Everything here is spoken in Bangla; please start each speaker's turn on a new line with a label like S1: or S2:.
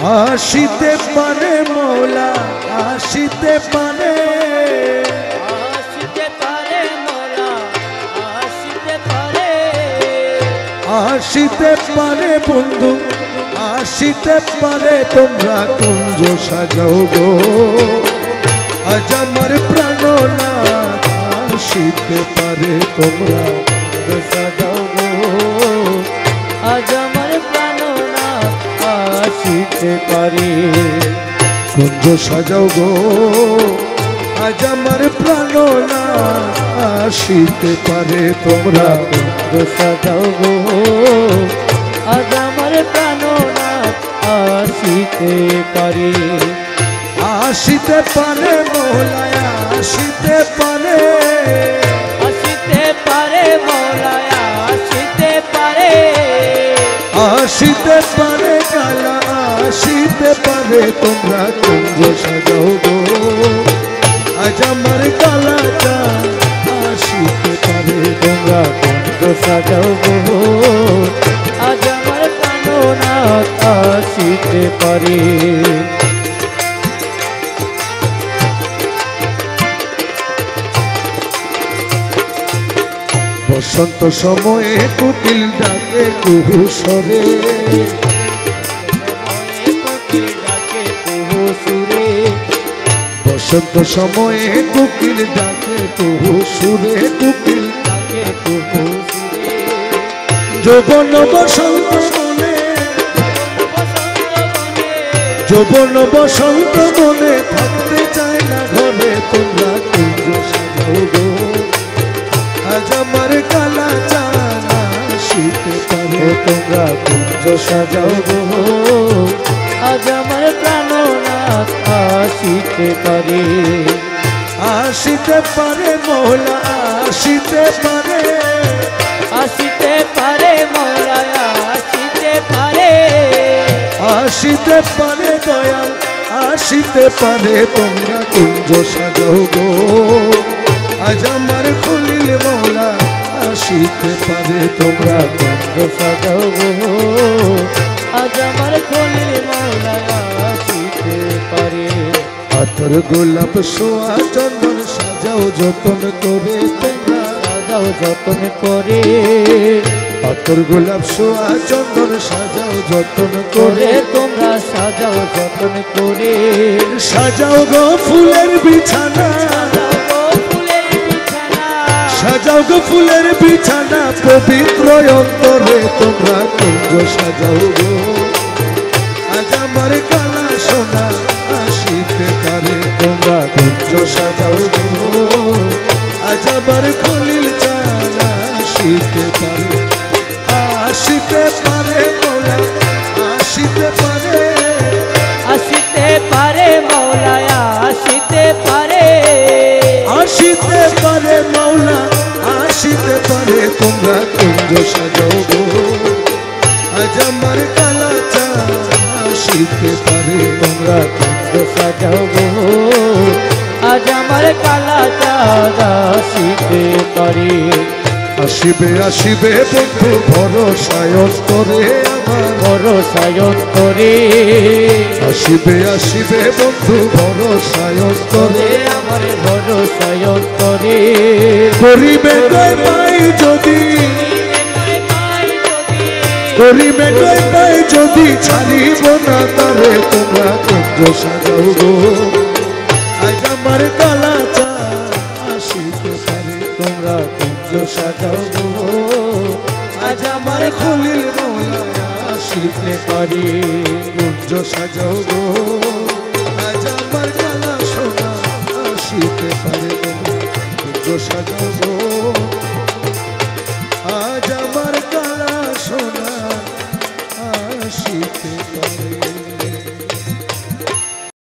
S1: আসিতে পারে মৌলা আসিতে পারে আসিতে পারে বন্ধু আসিতে পারে তোমরা কুঞ্জ সাজাও গো আজ আমার প্রাণনাথ আসিতে পারে তোমরা সাজাও গো
S2: আজ আমার প্রাণনাথ আসিতে পারে
S1: কুঞ্জ সাজাও গো আজ আমার প্রাণনাথ আসিতে পারে তোমরা
S2: কুঞ্জ সাজাও গো আজ আমার প্রাণনাথ আসিতে পারে
S1: আসিতে পারে মৌলায় আসিতে পারে
S2: আসিতে পারে মৌলায় আসিতে পারে
S1: আসিতে পারে কালা আসিতে পারে তোমরা কুঞ্জ সাজাও গো আজ আমার কালাটা আসিতে পারে তোমরা কুঞ্জ সাজাও গো
S2: আজ আমার প্রাণনাথ আসিতে পারে
S1: বসন্ত সময়ে কুকিল ডাকে কুহু সরে বসন্ত সময়ে কুকিল ডাকে কুহু সুরে কুকিল ডাকে কুহু সুরে যৌবন বসন্ত মনে যৌবন বসন্ত মনে থাকতে চায় না ঘরে তোমরা কুঞ্জ সাজাও গো আজ আমার কালা চানা আসিতে পারে তোমরা কুঞ্জ সাজাও গো
S2: আজ আমার প্রাণনাথ আসিতে পারে
S1: আসিতে পারে মৌলা আসিতে পারে
S2: আসিতে পারে মৌলায় আসিতে পারে
S1: আসিতে পারে দয়াল আসিতে পারে তোমরা কুঞ্জ সাজাও গো আজ আমার খলিল মৌলা আসিতে পারে তোমরা কুঞ্জ সাজাও গো
S2: আজ আমার খলিল মৌলায় আসিতে পারে
S1: আতর গোলাপ সোয়া চন্দন সাজাও যতন করে তোমরা
S2: সাজাও যতন করে
S1: আতর গোলাপ সোয়া চন্দন সাজাও যতন
S2: করে
S1: করে
S2: তোমরা সাজাও যতন করে
S1: সাজাও গো ফুলের বিছানা সাজাও গো ফুলের বিছানা পবিত্র অন্তরে তোমরা কুঞ্জ সাজাও গো আজ আমার কালা সোনা আসিতে পারে তোমরা কুঞ্জ সাজাও গো আজ আমার খলিল চানা আসিতে পারে আসিতে পারে মৌলা আসিতে পারে
S2: আসিতে পারে মৌলায় আসিতে পারে
S1: আসিতে পারে মৌলা আসিতে পারে তোমরা কুঞ্জ সাজাও গো আজ আমার কালা চা আসিতে পারে তোমরা কুঞ্জ সাজাও গো
S2: আজ আমার কালা চাঁদ আসিতে পারে
S1: আসিবে আসিবে বন্ধু ভরসায়ন করে আমার
S2: ভরসায়ন করে
S1: আসিবে আসিবে বন্ধু ভরসায়ন করে
S2: আমার ভরসায়ন করে
S1: করিবে নয় পাই যদি করিবে নয় পাই যদি ছাড়িব না তারে তোমরা কুঞ্জ সাজাও গো আজ আমার কালা চা আসিতে পারে তোমরা কুঞ্জ সাজাও গো আজ আমার খলিল মৌলা আসিতে পারে কুঞ্জ সাজাও গো আজ আমার কালা সোনা আসিতে পারে কুঞ্জ সাজাও গো